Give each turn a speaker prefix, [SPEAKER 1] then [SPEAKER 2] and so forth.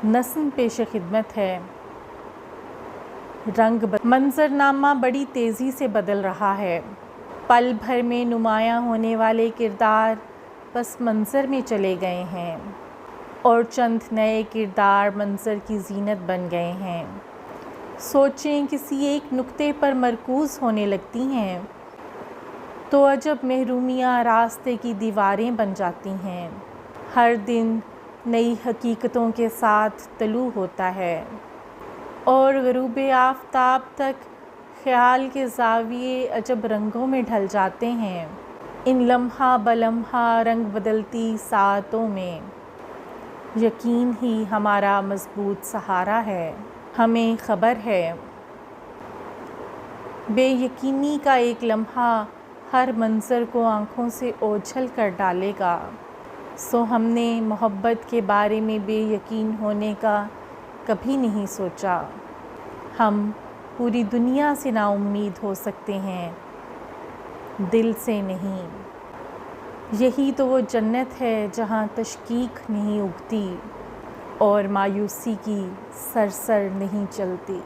[SPEAKER 1] نظم پیش خدمت ہے۔ منظرنامہ بڑی تیزی سے بدل رہا ہے۔ پل بھر میں نمایاں ہونے والے کردار پس منظر میں چلے گئے ہیں اور چند نئے کردار منظر کی زینت بن گئے ہیں۔ سوچیں کسی ایک نقطے پر مرکوز ہونے لگتی ہیں تو عجب محرومیاں راستے کی دیواریں بن جاتی ہیں۔ ہر دن نئی حقیقتوں کے ساتھ طلوع ہوتا ہے اور غروب آفتاب تک خیال کے زاویے عجب رنگوں میں ڈھل جاتے ہیں۔ ان لمحہ بلمحہ رنگ بدلتی ساعتوں میں یقین ہی ہمارا مضبوط سہارا ہے۔ ہمیں خبر ہے بے یقینی کا ایک لمحہ ہر منظر کو آنکھوں سے اوجھل کر ڈالے گا، سو ہم نے محبت کے بارے میں بے یقین ہونے کا کبھی نہیں سوچا۔ ہم پوری دنیا سے نا امید ہو سکتے ہیں، دل سے نہیں۔ یہی تو وہ جنت ہے جہاں تشکیک نہیں اگتی اور مایوسی کی سرسر نہیں چلتی۔